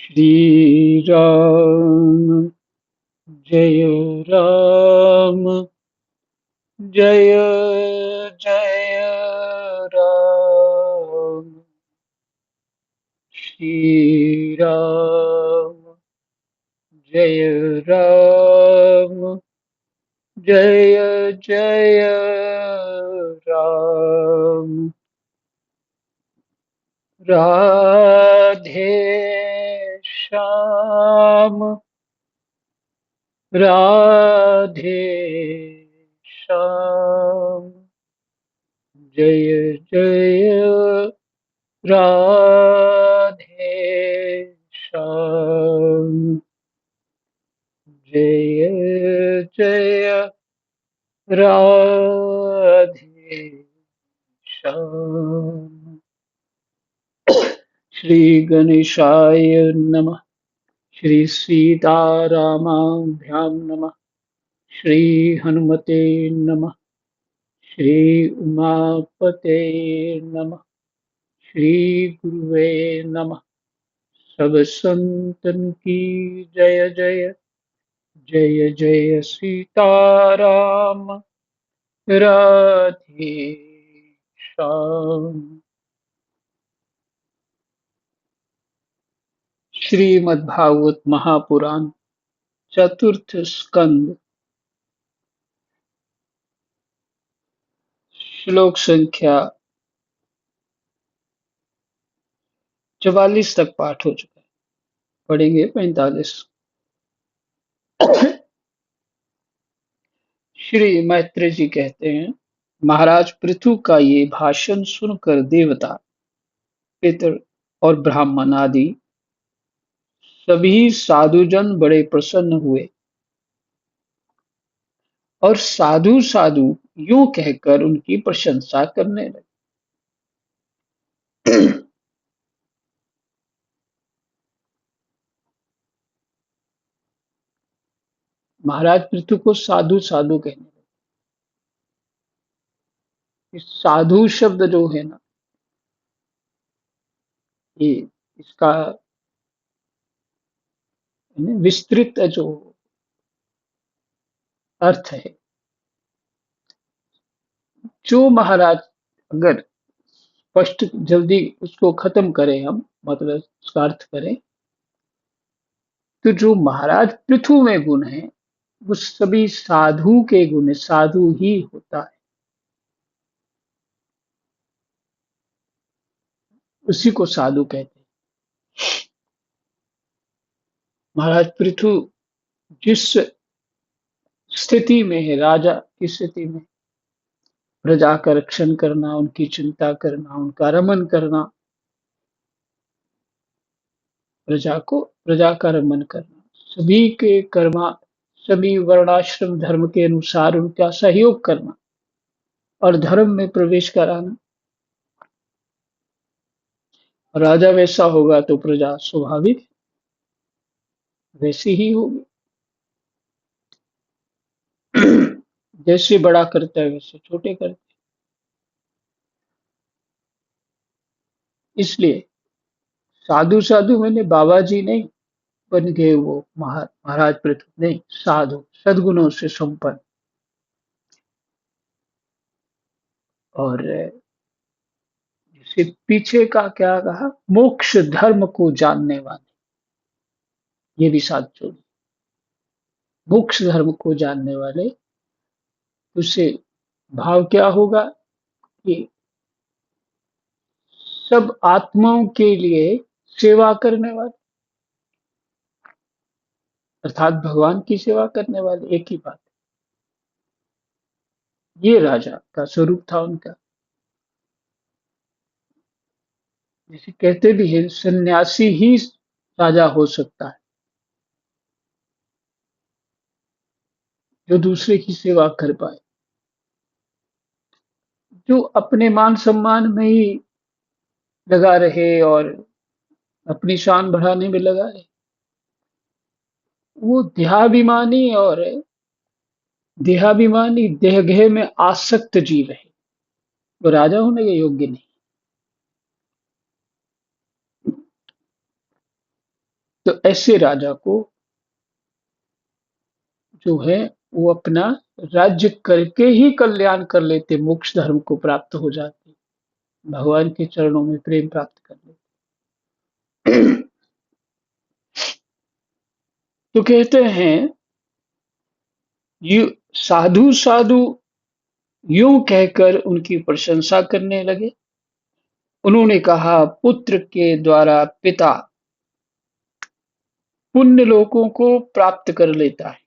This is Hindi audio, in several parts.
श्रीराम जय राम जय जय राम। श्रीराम जय राम जय जय राम। राधे श्याम राधे श्याम जय जय राधे श्याम जय जय राधे श्याम। श्री गणेशाय नमः। श्री सीतारामाभ्यां नमः। श्री हनुमते नमः। श्री उमापते नमः। श्री गुरुवे नमः। सब संतन की जय जय। जय जय सीताराम राधे श्याम। श्रीमद्भागवत महापुराण चतुर्थ स्कंद श्लोक संख्या 44 तक पाठ हो चुका है। पढ़ेंगे 45। श्री मैत्री जी कहते हैं, महाराज पृथु का ये भाषण सुनकर देवता, पितर और ब्राह्मण आदि सभी साधुजन बड़े प्रसन्न हुए और साधु साधु यूं कहकर उनकी प्रशंसा करने लगे। महाराज पृथु को साधु साधु कहने लगे। इस साधु शब्द जो है ना, ये इसका विस्तृत जो अर्थ है, जो महाराज अगर स्पष्ट जल्दी उसको खत्म करें, हम मतलब उसका अर्थ करें, तो जो महाराज पृथु में गुण है वो सभी साधु के गुण है, साधु ही होता है, उसी को साधु कहते हैं। महाराज पृथु जिस स्थिति में है, राजा की स्थिति में, प्रजा का रक्षण करना, उनकी चिंता करना, उनका रमन करना, प्रजा का रमन करना, सभी के कर्मा, सभी वर्णाश्रम धर्म के अनुसार उनका सहयोग करना और धर्म में प्रवेश कराना। राजा वैसा होगा तो प्रजा स्वाभाविक वैसी ही होगी। जैसे बड़ा करता है वैसे छोटे करते हैं। इसलिए साधु साधु मैंने बाबा जी नहीं बन गए, वो महाराज पृथु नहीं, साधु सद्गुणों से संपन्न और जैसे पीछे का क्या कहा, मोक्ष धर्म को जानने वाले, ये भी साथ जोड़ी। मोक्ष धर्म को जानने वाले, उससे भाव क्या होगा कि सब आत्माओं के लिए सेवा करने वाले, अर्थात भगवान की सेवा करने वाले, एक ही बात। ये राजा का स्वरूप था उनका। जैसे कहते भी हैं, सन्यासी ही राजा हो सकता है जो दूसरे की सेवा कर पाए। जो अपने मान सम्मान में ही लगा रहे और अपनी शान बढ़ाने में लगा रहे, वो देहाभिमानी देहगेह में आसक्त जीव है, वो राजा होने के योग्य नहीं। तो ऐसे राजा को जो है वो अपना राज्य करके ही कल्याण कर लेते, मोक्ष धर्म को प्राप्त हो जाते, भगवान के चरणों में प्रेम प्राप्त कर लेते। तो कहते हैं यू साधु साधु यूं कहकर उनकी प्रशंसा करने लगे। उन्होंने कहा, पुत्र के द्वारा पिता पुण्य लोकों को प्राप्त कर लेता है,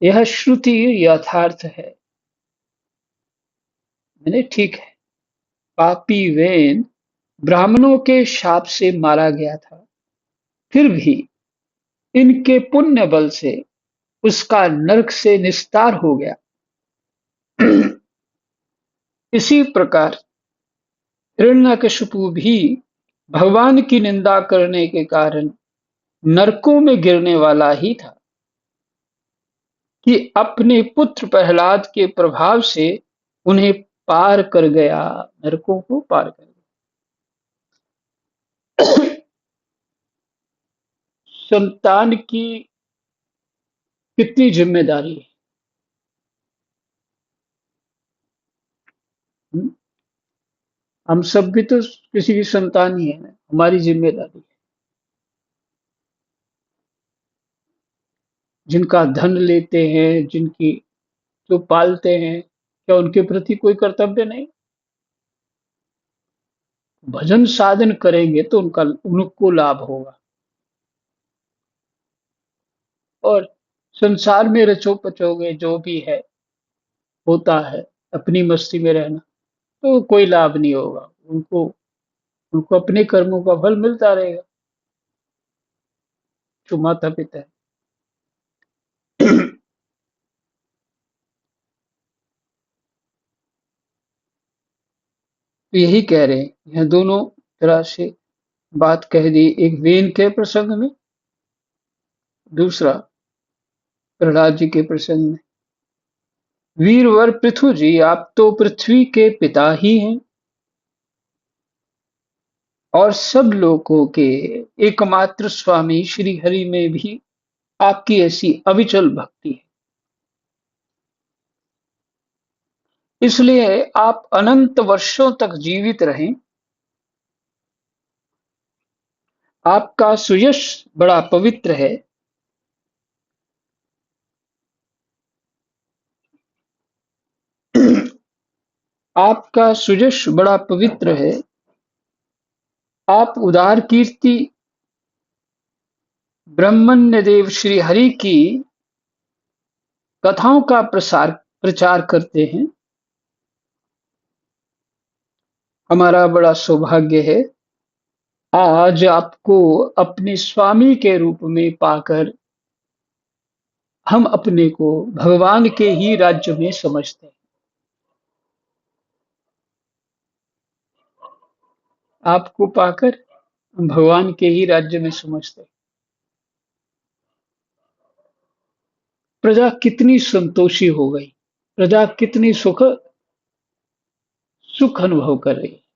यह श्रुति यथार्थ है। मैंने ठीक है, पापी वेन ब्राह्मणों के शाप से मारा गया था, फिर भी इनके पुण्य बल से उसका नरक से निस्तार हो गया। इसी प्रकार हिरण्यकशिपु भी भगवान की निंदा करने के कारण नरकों में गिरने वाला ही था, कि अपने पुत्र प्रहलाद के प्रभाव से उन्हें पार कर गया, नरकों को पार कर गया। संतान की कितनी जिम्मेदारी है? हुँ? हम सब भी तो किसी की संतान ही है ना, हमारी जिम्मेदारी है। जिनका धन लेते हैं, जिनकी जो पालते हैं, क्या उनके प्रति कोई कर्तव्य नहीं? भजन साधन करेंगे तो उनको लाभ होगा। और संसार में रचो-पचोगे जो भी है, होता है, अपनी मस्ती में रहना, तो कोई लाभ नहीं होगा। उनको उनको अपने कर्मों का फल मिलता रहेगा, जो माता-पिता है। तो यही कह रहे हैं, यह दोनों तरह से बात कह दी, एक वेन के प्रसंग में, दूसरा प्रहलाद जी के प्रसंग में। वीरवर पृथु जी, आप तो पृथ्वी के पिता ही हैं और सब लोगों के एकमात्र स्वामी श्री हरि में भी आपकी ऐसी अविचल भक्ति है। इसलिए आप अनंत वर्षों तक जीवित रहें। आपका सुयश बड़ा पवित्र है। आपका सुयश बड़ा पवित्र है। आप उदार कीर्ति ब्रह्मण्य देव श्री हरि की कथाओं का प्रचार करते हैं। हमारा बड़ा सौभाग्य है आज आपको अपने स्वामी के रूप में पाकर हम अपने को भगवान के ही राज्य में समझते हैं। आपको पाकर हम भगवान के ही राज्य में समझते हैं। प्रजा कितनी संतोषी हो गई, प्रजा कितनी सुख अनुभव कर रही है।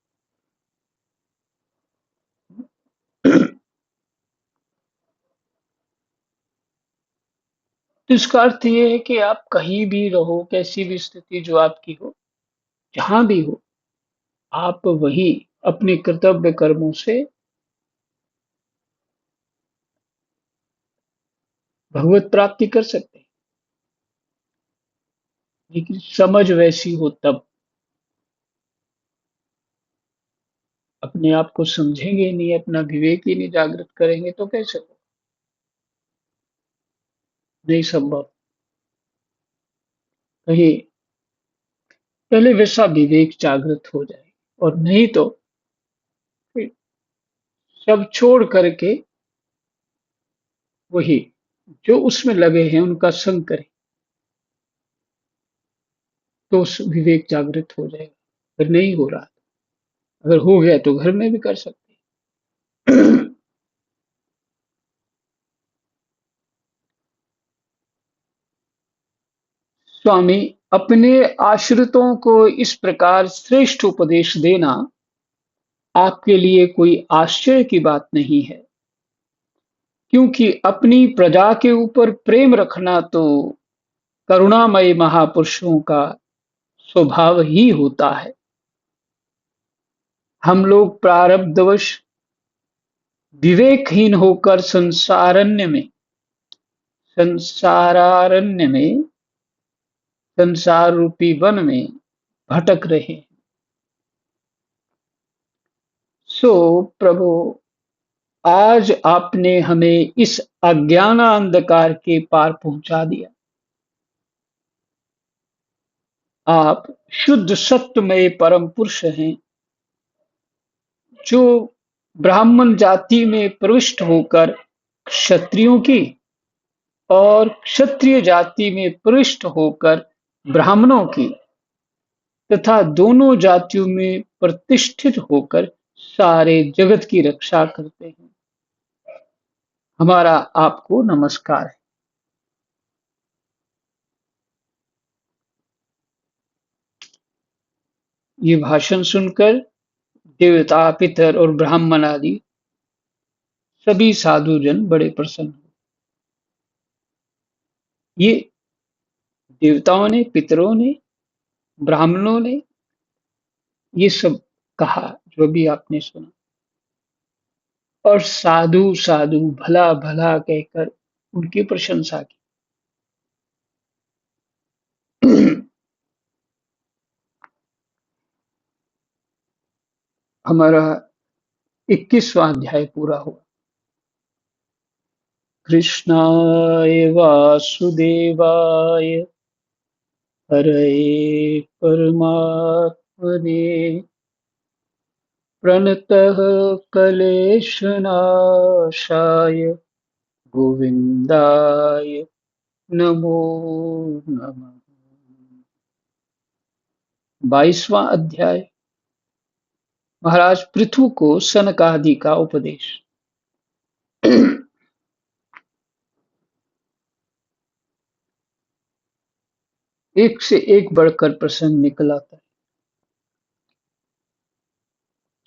तो इसका अर्थ ये है कि आप कहीं भी रहो, कैसी भी स्थिति जो आपकी हो, जहां भी हो, आप वही अपने कर्तव्य कर्मों से भगवत प्राप्ति कर सकते हैं। लेकिन समझ वैसी हो तब। अपने आप को समझेंगे नहीं, अपना विवेक ही नहीं जागृत करेंगे तो कैसे हो? नहीं संभव। कहीं पहले वैसा विवेक जागृत हो जाए, और नहीं तो फिर सब छोड़ करके वही जो उसमें लगे हैं उनका संग करें, तो उस विवेक जागृत हो जाएगा। अगर नहीं हो रहा, अगर हो गया तो घर में भी कर सकते हैं। स्वामी, अपने आश्रितों को इस प्रकार श्रेष्ठ उपदेश देना आपके लिए कोई आश्चर्य की बात नहीं है। क्योंकि अपनी प्रजा के ऊपर प्रेम रखना तो करुणामय महापुरुषों का स्वभाव ही होता है। हम लोग प्रारब्धवश विवेकहीन होकर संसारारण्य में संसार रूपी वन में भटक रहे हैं। सो प्रभु, आज आपने हमें इस अज्ञानांधकार के पार पहुंचा दिया। आप शुद्ध सत्यमय परम पुरुष हैं, जो ब्राह्मण जाति में प्रविष्ट होकर क्षत्रियों की और क्षत्रिय जाति में प्रविष्ट होकर ब्राह्मणों की तथा दोनों जातियों में प्रतिष्ठित होकर सारे जगत की रक्षा करते हैं। हमारा आपको नमस्कार है। ये भाषण सुनकर देवता, पितर और ब्राह्मण आदि सभी साधुजन बड़े प्रसन्न हुए। ये देवताओं ने, पितरों ने, ब्राह्मणों ने ये सब कहा जो भी आपने सुना, और साधु साधु, भला भला कहकर उनकी प्रशंसा की। हमारा 21वां अध्याय पूरा हुआ। कृष्णाय वासुदेवाय हरये परमात्मने प्रणतः क्लेशनाशाय गोविंदाय नमो नमः। 22वां अध्याय, महाराज पृथु को सनकादि का उपदेश। एक से एक बढ़कर प्रसंग निकल आता है।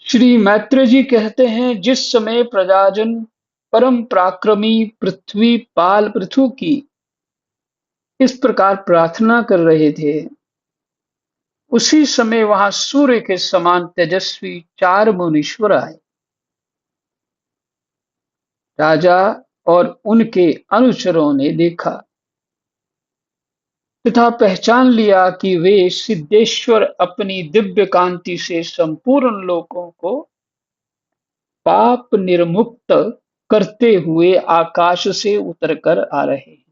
श्री मैत्र जी कहते हैं, जिस समय प्रजाजन परम पराक्रमी पृथ्वी पाल पृथु की इस प्रकार प्रार्थना कर रहे थे, उसी समय वहां सूर्य के समान तेजस्वी 4 मुनीश्वर आए। राजा और उनके अनुचरों ने देखा तथा पहचान लिया कि वे सिद्धेश्वर अपनी दिव्य कांति से संपूर्ण लोकों को पाप निर्मुक्त करते हुए आकाश से उतरकर आ रहे हैं।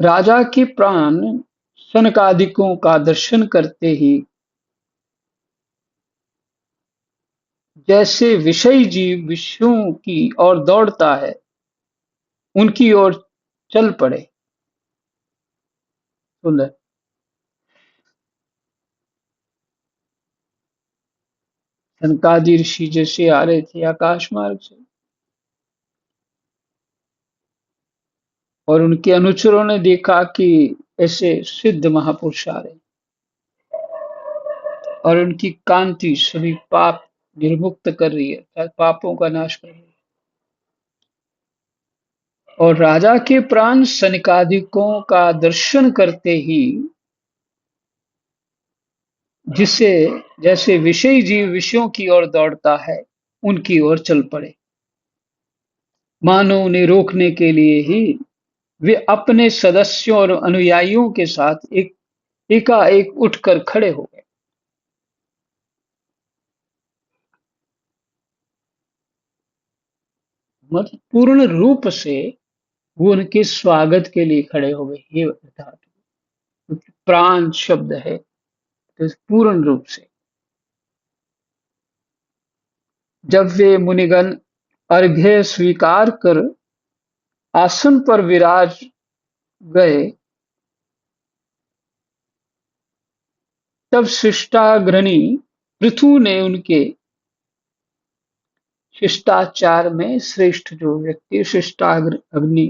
राजा के प्राण सनकादिकों का दर्शन करते ही जैसे विषयी जीव विषयों की ओर दौड़ता है, उनकी ओर चल पड़े। सुंदर। सनकादि ऋषि जैसे आ रहे थे आकाश मार्ग से, और उनके अनुचरों ने देखा कि ऐसे सिद्ध महापुरुष आ रहे, और उनकी कांति सभी पाप निर्मुक्त कर रही है, पापों का नाश कर रही है। और राजा के प्राण सनकादिकों का दर्शन करते ही जिससे जैसे विषयी जीव विषयों की ओर दौड़ता है, उनकी ओर चल पड़े। मानो उन्हें रोकने के लिए ही वे अपने सदस्यों और अनुयायियों के साथ एकाएक उठकर खड़े हो गए। मतलब पूर्ण रूप से वो उनके स्वागत के लिए खड़े हो गए। ये अर्थात प्राण शब्द है, तो पूर्ण रूप से। जब वे मुनिगण अर्घ्य स्वीकार कर आसन पर विराज गए, तब शिष्टाग्रणी पृथु ने उनके शिष्टाचार में श्रेष्ठ जो व्यक्ति शिष्टाग्रणी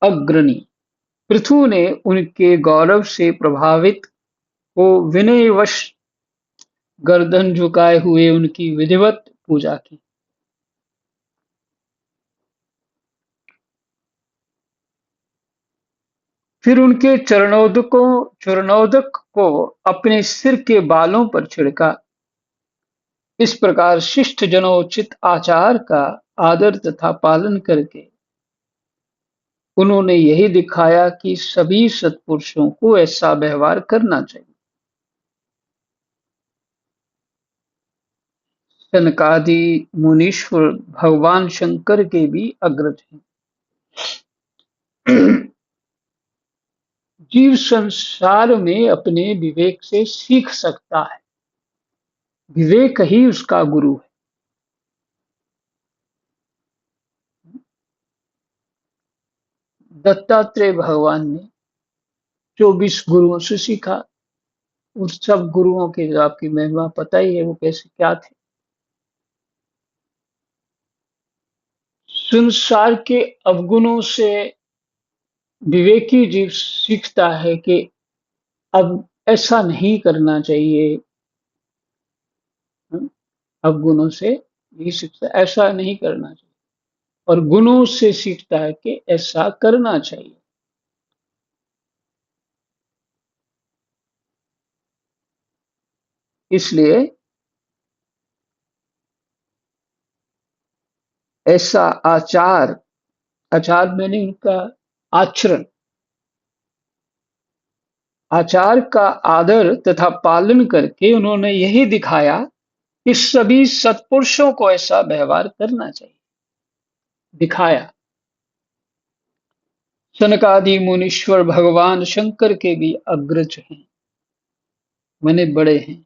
अग्रणी पृथु ने उनके गौरव से प्रभावित हो विनयवश गर्दन झुकाए हुए उनकी विधिवत पूजा की। फिर उनके चरणोदक को अपने सिर के बालों पर छिड़का। इस प्रकार शिष्ट जनोचित आचार का आदर तथा पालन करके उन्होंने यही दिखाया कि सभी सत्पुरुषों को ऐसा व्यवहार करना चाहिए। सनकादि मुनीश्वर भगवान शंकर के भी अग्रज हैं। जीव संसार में अपने विवेक से सीख सकता है, विवेक ही उसका गुरु है। दत्तात्रेय भगवान ने 24 गुरुओं से सीखा। उस सब गुरुओं की जो आपकी महिमा पता ही है वो कैसे क्या थे। संसार के अवगुणों से विवेकी जीव सीखता है कि अब ऐसा नहीं करना चाहिए। अवगुणों से ये सीखता है ऐसा नहीं करना चाहिए, और गुणों से सीखता है कि ऐसा करना चाहिए। इसलिए ऐसा आचार, आचार मैंने उनका आचरण, आचार का आदर तथा पालन करके उन्होंने यही दिखाया कि सभी सत्पुरुषों को ऐसा व्यवहार करना चाहिए। दिखाया। सनकादि मुनीश्वर भगवान शंकर के भी अग्रज हैं, माने बड़े हैं।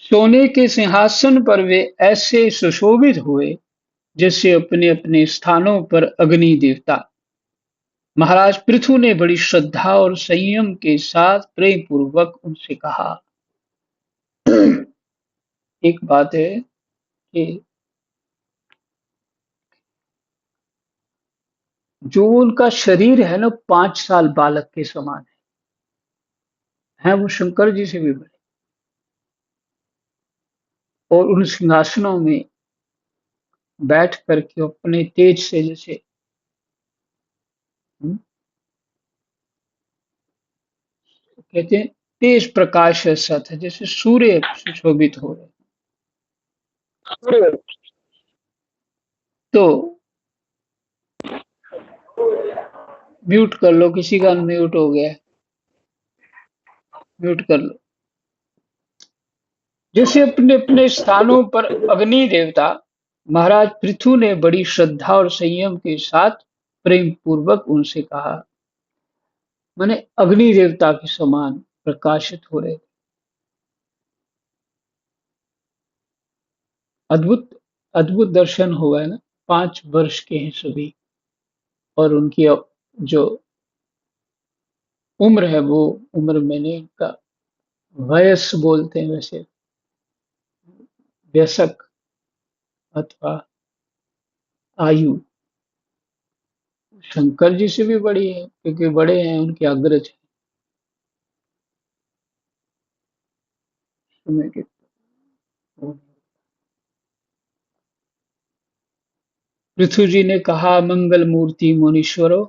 सोने के सिंहासन पर वे ऐसे सुशोभित हुए जैसे अपने अपने स्थानों पर अग्नि देवता। महाराज पृथु ने बड़ी श्रद्धा और संयम के साथ प्रेम पूर्वक उनसे कहा। एक बात है कि जो उनका शरीर है ना 5 साल बालक के समान है वो शंकर जी से भी बड़े, और उन सिंहासनों में बैठ करके अपने तेज से जैसे कहते हैं तेज प्रकाश ऐसा था जैसे सूर्य सुशोभित हो रहे। तो म्यूट कर लो, किसी का म्यूट हो गया है, म्यूट कर लो। जैसे अपने अपने स्थानों पर अग्नि देवता, महाराज पृथु ने बड़ी श्रद्धा और संयम के साथ प्रेम पूर्वक उनसे कहा, माने अग्नि देवता के समान प्रकाशित हो रहे। अद्भुत अद्भुत दर्शन हुआ है ना। 5 वर्ष के हैं सभी, और उनकी जो उम्र है वो उम्र मैंने का वयस बोलते हैं वैसे, व्यसक अथवा आयु शंकर जी से भी बड़ी है क्योंकि बड़े हैं, उनके अग्रज हैं। पृथु जी ने कहा, मंगल मूर्ति मुनीश्वरों,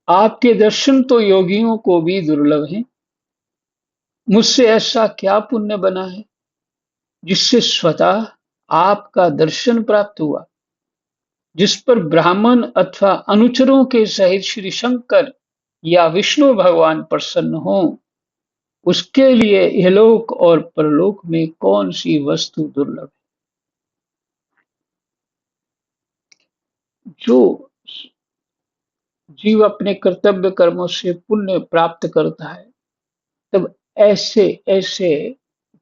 आपके दर्शन तो योगियों को भी दुर्लभ हैं। मुझसे ऐसा क्या पुण्य बना है जिससे स्वतः आपका दर्शन प्राप्त हुआ, जिस पर ब्राह्मण अथवा अनुचरों के सहित श्री शंकर या विष्णु भगवान प्रसन्न हो। उसके लिए इहलोक और परलोक में कौन सी वस्तु दुर्लभ है। जो जीव अपने कर्तव्य कर्मों से पुण्य प्राप्त करता है, तब ऐसे ऐसे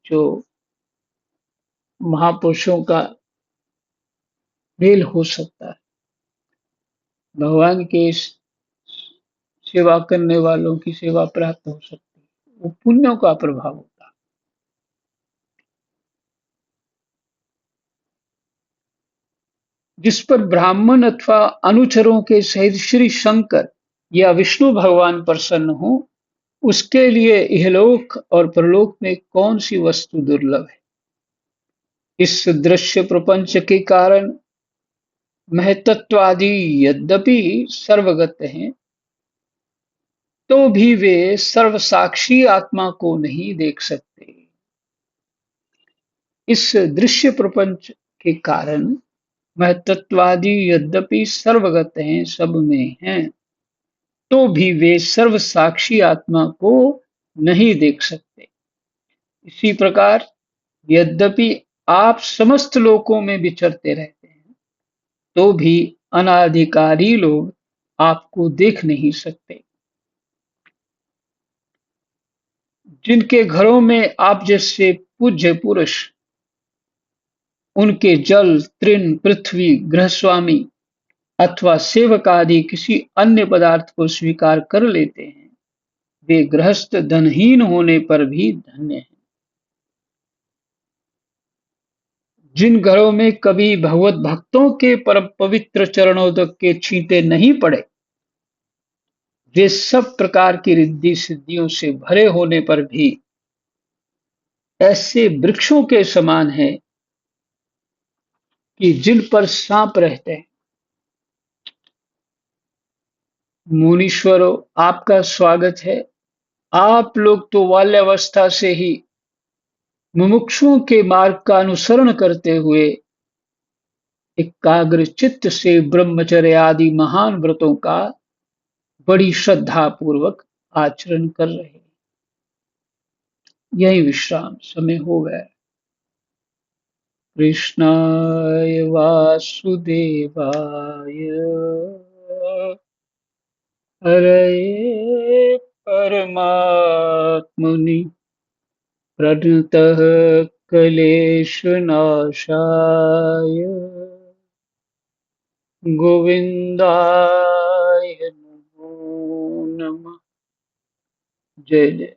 जो महापुरुषों का मेल हो सकता है, भगवान के सेवा करने वालों की सेवा प्राप्त हो सकती है, वो पुण्यों का प्रभाव होता है। जिस पर ब्राह्मण अथवा अनुचरों के सहित श्री शंकर या विष्णु भगवान प्रसन्न हो, उसके लिए इहलोक और परलोक में कौन सी वस्तु दुर्लभ है? इस दृश्य प्रपंच के कारण महतत्वादि यद्यपि सर्वगत हैं, तो भी वे सर्वसाक्षी आत्मा को नहीं देख सकते। इस दृश्य प्रपंच के कारण महतत्वादि यद्यपि सर्वगत हैं, सब में हैं, तो भी वे सर्वसाक्षी आत्मा को नहीं देख सकते। इसी प्रकार यद्यपि आप समस्त लोकों में विचरते रहते हैं, तो भी अनाधिकारी लोग आपको देख नहीं सकते। जिनके घरों में आप जैसे पूज्य पुरुष उनके जल, तृण, पृथ्वी, गृहस्वामी अथवा सेवक आदि किसी अन्य पदार्थ को स्वीकार कर लेते हैं, वे गृहस्थ धनहीन होने पर भी धन्य हैं। जिन घरों में कभी भगवत भक्तों के परम पवित्र चरणोदक के छींटे नहीं पड़े, वे सब प्रकार की रिद्धि सिद्धियों से भरे होने पर भी ऐसे वृक्षों के समान हैं कि जिन पर सांप रहते हैं। मुनीश्वरों, आपका स्वागत है। आप लोग तो बाल्यावस्था से ही मुमुक्षुओं के मार्ग का अनुसरण करते हुए एकाग्र चित्त से ब्रह्मचर्य आदि महान व्रतों का बड़ी श्रद्धा पूर्वक आचरण कर रहे हैं। यही विश्राम समय हो गया। कृष्णाय वासुदेवाय हरये परमात्मनि प्रणतः क्लेशनाशाय गोविन्दाय नमो नमः। जय जय।